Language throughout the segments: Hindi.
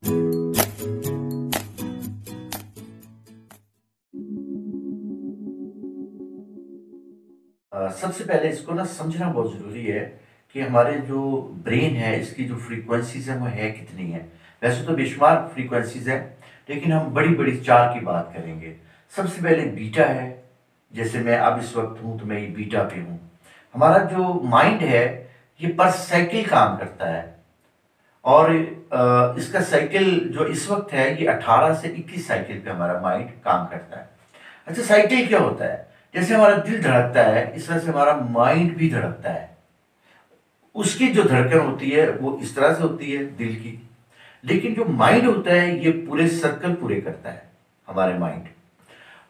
सबसे पहले इसको ना समझना बहुत ज़रूरी है कि हमारे जो ब्रेन है, इसकी जो फ्रीक्वेंसीज़ हैं, वो है कितनी है। वैसे तो बेशुमार फ्रीक्वेंसीज़ हैं, लेकिन हम बड़ी-बड़ी 4 की बात करेंगे। सबसे पहले बीटा है, जैसे मैं अब इस वक़्त हूँ, तो मैं ये बीटा पे हूँ। हमारा जो माइंड है, ये पर साइकिल काम करता है और इसका साइकिल जो इस वक़्त है, ये 18 से 21 साइकिल पे हमारा माइंड काम करता है। अच्छा, साइकिल क्या होता है? जैसे हमारा दिल धड़कता है, इस तरह से हमारा माइंड भी धड़कता है। उसकी जो धड़कन होती है वो इस तरह से होती है दिल की, लेकिन जो माइंड होता है ये पूरे सर्कल पूरे करता है, हमारे माइंड।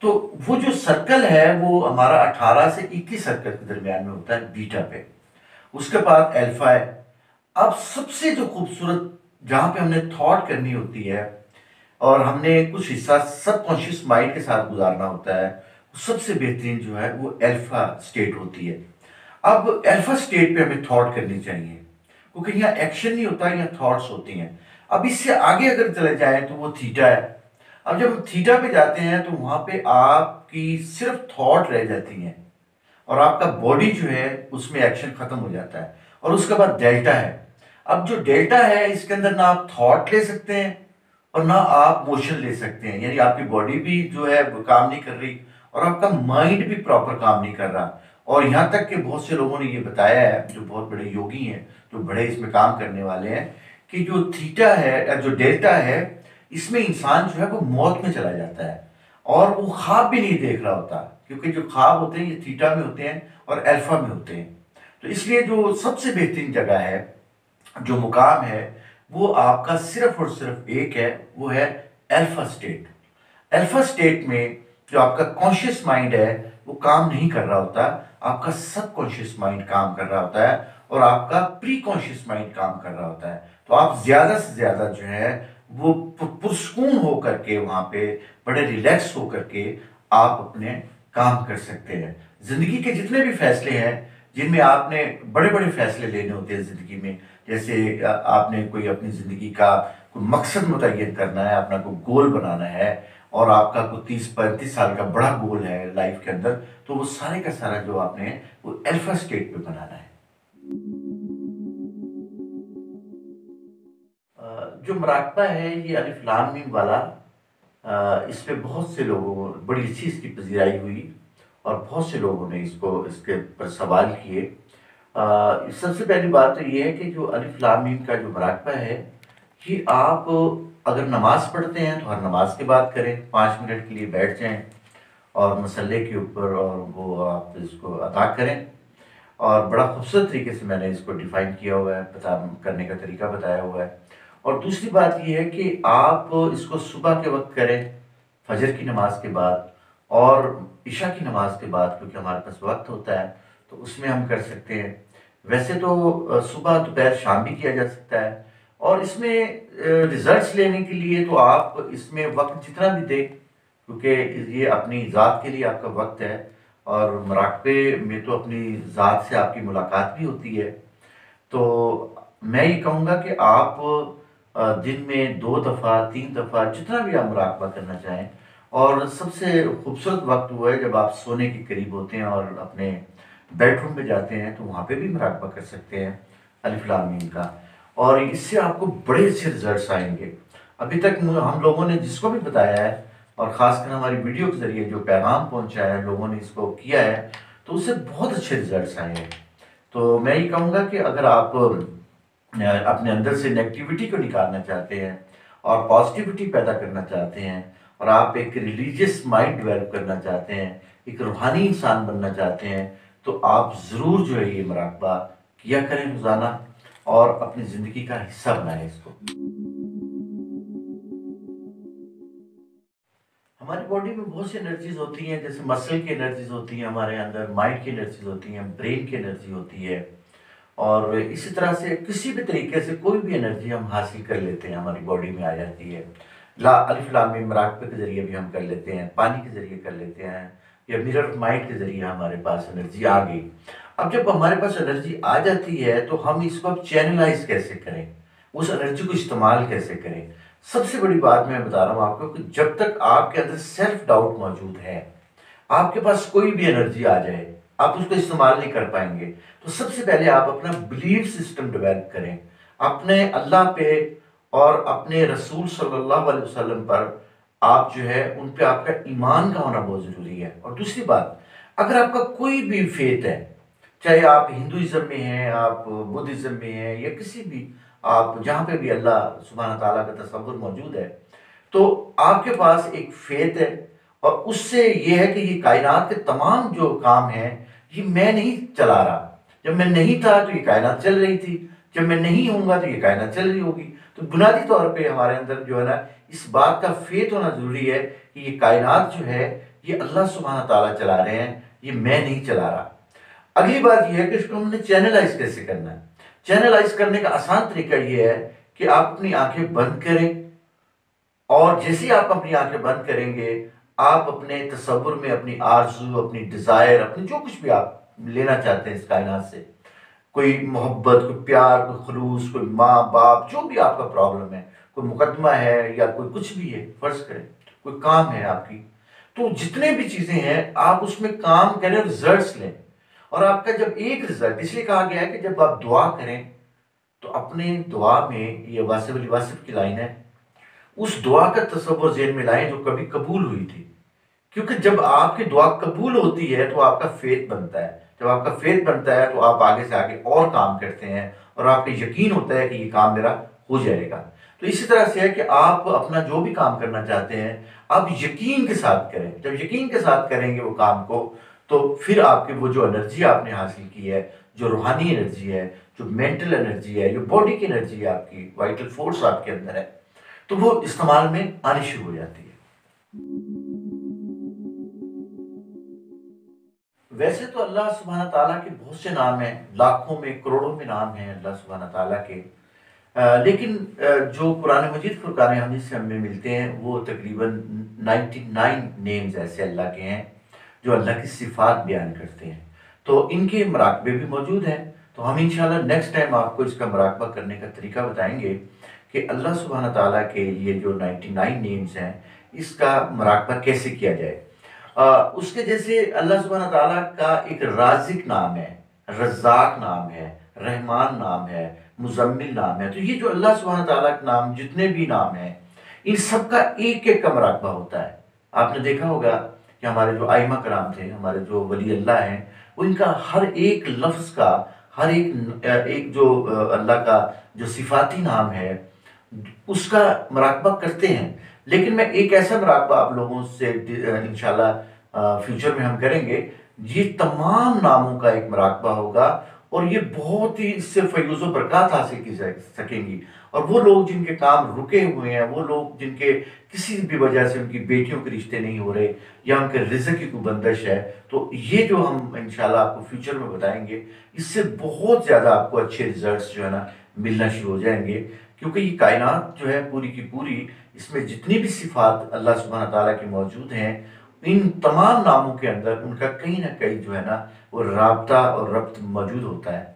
तो वो जो सर्कल है वो हमारा 18 से 21 सर्कल के दरमियान में होता है बीटा पे। उसके बाद अल्फा है। अब सबसे जो खूबसूरत, जहां पे हमने थॉट करनी होती है और हमने कुछ हिस्सा सबकॉन्शियस माइंड के साथ गुजारना होता है, सबसे बेहतरीन जो है वो अल्फा स्टेट होती है। अब अल्फा स्टेट पे हमें थॉट करनी चाहिए, क्योंकि यहाँ एक्शन नहीं होता, यहाँ थॉट्स होती हैं। अब इससे आगे अगर चले जाएं तो वो थीटा है। अब जब हम थीटा पे जाते हैं तो वहां पे आपकी सिर्फ थॉट रह जाती हैं और आपका बॉडी जो है उसमें एक्शन खत्म हो जाता है। और उसके बाद डेल्टा है। अब जो डेल्टा है, इसके अंदर ना आप थॉट ले सकते हैं और ना आप मोशन ले सकते हैं, यानी आपकी बॉडी भी जो है वो काम नहीं कर रही और आपका माइंड भी प्रॉपर काम नहीं कर रहा। और यहाँ तक कि बहुत से लोगों ने ये बताया है, जो बहुत बड़े योगी हैं, जो बड़े इसमें काम करने वाले हैं, कि जो थीटा है या जो डेल्टा है, इसमें इंसान जो है वो मौत में चला जाता है और वो ख्वाब भी नहीं देख रहा होता, क्योंकि जो ख्वाब होते हैं ये थीटा में होते हैं और अल्फा में होते हैं। तो इसलिए जो सबसे बेहतरीन जगह है, जो मुकाम है, वो आपका सिर्फ और सिर्फ एक है, वो है अल्फा स्टेट। अल्फा स्टेट में जो आपका कॉन्शियस माइंड है वो काम नहीं कर रहा होता, आपका सबकॉन्शियस माइंड काम कर रहा होता है और आपका प्री कॉन्शियस माइंड काम कर रहा होता है। तो आप ज्यादा से ज्यादा जो है वो पुरस्कून हो करके वहां पे बड़े रिलैक्स हो करके आप अपने काम कर सकते हैं। जिंदगी के जितने भी फैसले हैं, जिनमें आपने बड़े बड़े फैसले लेने होते हैं जिंदगी में, जैसे आपने कोई अपनी जिंदगी का कोई मकसद मुतय्यन करना है, अपना कोई गोल बनाना है और आपका कोई 30-35 साल का बड़ा गोल है लाइफ के अंदर, तो वो सारे का सारा जो आपने वो अल्फा स्टेट पे बनाना है। जो मुराकबा है ये अलिफ लाम मीम वाला, इस पे बहुत से लोगों, बड़ी अच्छी इसकी पजीराई हुई और बहुत से लोगों ने इसके पर सवाल किए। सबसे पहली बात तो ये है कि जो अलिफ लाम मीम का जो मुराकबा है, कि आप अगर नमाज पढ़ते हैं तो हर नमाज के बाद करें, 5 मिनट के लिए बैठ जाएं और मसल्ले के ऊपर और वो आप इसको अदा करें। और बड़ा खूबसूरत तरीके से मैंने इसको डिफाइन किया हुआ है, पता करने का तरीका बताया हुआ है। और दूसरी बात ये है कि आप इसको सुबह के वक्त करें, फजर की नमाज के बाद और इशा की नमाज के बाद, क्योंकि हमारे पास वक्त होता है तो उसमें हम कर सकते हैं। वैसे तो सुबह दोपहर शाम भी किया जा सकता है। और इसमें रिजल्ट्स लेने के लिए तो आप इसमें वक्त जितना भी दें, क्योंकि ये अपनी ज़ात के लिए आपका वक्त है और मुराकबे में तो अपनी ज़ात से आपकी मुलाकात भी होती है। तो मैं ये कहूँगा कि आप दिन में 2 दफ़ा 3 दफ़ा जितना भी आप मुराकबा करना चाहें। और सबसे खूबसूरत वक्त वो है जब आप सोने के करीब होते हैं और अपने बेडरूम में जाते हैं, तो वहाँ पे भी मुराकबा कर सकते हैं अलिफ लाम मीम का, और इससे आपको बड़े अच्छे रिजल्ट्स आएंगे। अभी तक हम लोगों ने जिसको भी बताया है और ख़ासकर हमारी वीडियो के ज़रिए जो पैगाम पहुँचा है, लोगों ने इसको किया है, तो उससे बहुत अच्छे रिजल्ट्स आए हैं। तो मैं ये कहूँगा कि अगर आप अपने अंदर से नेगेटिविटी को निकालना चाहते हैं और पॉजिटिविटी पैदा करना चाहते हैं और आप एक रिलीजियस माइंड डेवलप करना चाहते हैं, एक रूहानी इंसान बनना चाहते हैं, तो आप ज़रूर जो है ये मुराकबा किया करें रोज़ाना और अपनी ज़िंदगी का हिस्सा बनाएं इसको। हमारी बॉडी में बहुत सी एनर्जीज होती हैं, जैसे मसल की एनर्जीज होती हैं हमारे अंदर, माइंड की एनर्जीज होती हैं, ब्रेन की एनर्जी होती है। और इसी तरह से किसी भी तरीके से कोई भी एनर्जी हम हासिल कर लेते हैं, हमारी बॉडी में आ जाती है। ला अलिफ लाम मीम मुराकबे के जरिए भी हम कर लेते हैं, पानी के जरिए कर लेते हैं, या मिरर माइंड के जरिए हमारे पास एनर्जी आ गई। अब जब हमारे पास एनर्जी आ जाती है तो हम इसको अब चैनलाइज कैसे करें, उस एनर्जी को इस्तेमाल कैसे करें। सबसे बड़ी बात मैं बता रहा हूँ आपको कि जब तक आपके अंदर सेल्फ डाउट मौजूद है, आपके पास कोई भी एनर्जी आ जाए, आप उसको इस्तेमाल नहीं कर पाएंगे। तो सबसे पहले आप अपना बिलीफ सिस्टम डेवलप करें, अपने अल्लाह पे और अपने रसूल सल्लल्लाहु अलैहि वसल्लम पर आप जो है उन पे आपका ईमान का होना बहुत ज़रूरी है। और दूसरी बात, अगर आपका कोई भी फेथ है, चाहे आप हिंदुइज्म में हैं, आप बुद्धिज्म में हैं, या किसी भी आप जहाँ पे भी अल्लाह सुब्हान ताला का तसव्वुर मौजूद है, तो आपके पास एक फेथ है। और उससे ये है कि ये कायनात के तमाम जो काम हैं, ये मैं नहीं चला रहा। जब मैं नहीं था तो ये कायनात चल रही थी, जब मैं नहीं होऊंगा तो ये कायनात चल रही होगी। तो बुनियादी तौर पे हमारे अंदर जो है ना, इस बात का फेथ होना जरूरी है कि ये कायनात जो है, ये अल्लाह सुब्हान ताला चला रहे हैं, ये मैं नहीं चला रहा। अगली बात यह है कि इसको हमने चैनलाइज कैसे करना है। चैनलाइज करने का आसान तरीका यह है कि आप अपनी आंखें बंद करें, और जैसे ही आप अपनी आंखें बंद करेंगे, आप अपने तसव्वुर में अपनी आरज़ू, अपनी डिज़ायर, अपनी जो कुछ भी आप लेना चाहते हैं इस कायनात से, कोई मोहब्बत, कोई प्यार, कोई खुलूस, कोई माँ बाप, जो भी आपका प्रॉब्लम है, कोई मुकदमा है या कोई कुछ भी है, फर्ज करें कोई काम है आपकी, तो जितने भी चीज़ें हैं आप उसमें काम करें, रिजल्ट्स लें। और आपका जब एक रिजल्ट, इसलिए कहा गया है कि जब आप दुआ करें तो अपने दुआ में, ये वासिफ अली वासिफ की लाइन है, उस दुआ का तसव्वुर ज़हन में लाएं जो कभी कबूल हुई थी। क्योंकि जब आपकी दुआ कबूल होती है तो आपका फेथ बनता है। जब आपका फेथ बनता है तो आप आगे से आगे और काम करते हैं, और आपको यकीन होता है कि ये काम मेरा हो जाएगा। तो इसी तरह से है कि आप अपना जो भी काम करना चाहते हैं, आप यकीन के साथ करें। जब यकीन के साथ करेंगे वो काम को, तो फिर आपकी वो जो एनर्जी आपने हासिल की है, जो रूहानी एनर्जी है, जो मेंटल एनर्जी है, जो बॉडी की एनर्जी है, आपकी वाइटल फोर्स आपके अंदर है, तो वो इस्तेमाल में आनी शुरू हो जाती है। वैसे तो अल्लाह सुब्हान ताला के बहुत से नाम हैं, लाखों में करोड़ों में नाम हैं अल्लाह सुब्हान ताला के। लेकिन जो कुरान मजीद फुरकान हमीद से हमें मिलते हैं, वो तकरीबन 99 नेम्स ऐसे अल्लाह के हैं जो अल्लाह की सिफात बयान करते हैं। तो इनके मराकबे भी मौजूद हैं। तो हम इंशाल्लाह नेक्स्ट टाइम आपको इसका मराकबा करने का तरीका बताएंगे कि अल्लाह सुब्हान ताला के ये जो 99 नेम्स हैं, इसका मराकबा कैसे किया जाए। उसके जैसे अल्लाह सुब्हान ताला का एक राज़िक नाम है, रज़्ज़ाक नाम है, रहमान नाम है, मुज़म्मिल नाम है। तो ये जो अल्लाह सुब्हान ताला के नाम, जितने भी नाम हैं, इन सब का एक एक का मराकबा होता है। आपने देखा होगा कि हमारे जो आइमा कराम थे, हमारे जो वली अल्लाह हैं, वो इनका हर एक लफ्ज़ का, हर एक जो अल्लाह का जो सिफाती नाम है, उसका मुराकबा करते हैं। लेकिन मैं एक ऐसा मुराकबा आप लोगों से इंशाल्लाह फ्यूचर में हम करेंगे। ये तमाम नामों का एक मुराकबा होगा, और ये बहुत ही इससे फ़ैज़ व बरक़ात हासिल की जा सकेंगी। और वो लोग जिनके काम रुके हुए हैं, वो लोग जिनके किसी भी वजह से उनकी बेटियों के रिश्ते नहीं हो रहे, या उनके रिज़्क़ की कोई बंदिश है, तो ये जो हम इंशाल्लाह आपको फ्यूचर में बताएंगे, इससे बहुत ज़्यादा आपको अच्छे रिजल्ट्स जो है ना मिलना शुरू हो जाएंगे। क्योंकि ये कायनात जो है पूरी की पूरी, इसमें जितनी भी सिफात अल्लाह सुब्हान ताला की मौजूद हैं, इन तमाम नामों के अंदर उनका कहीं ना कहीं जो है ना वो राब्ता और रब्त मौजूद होता है।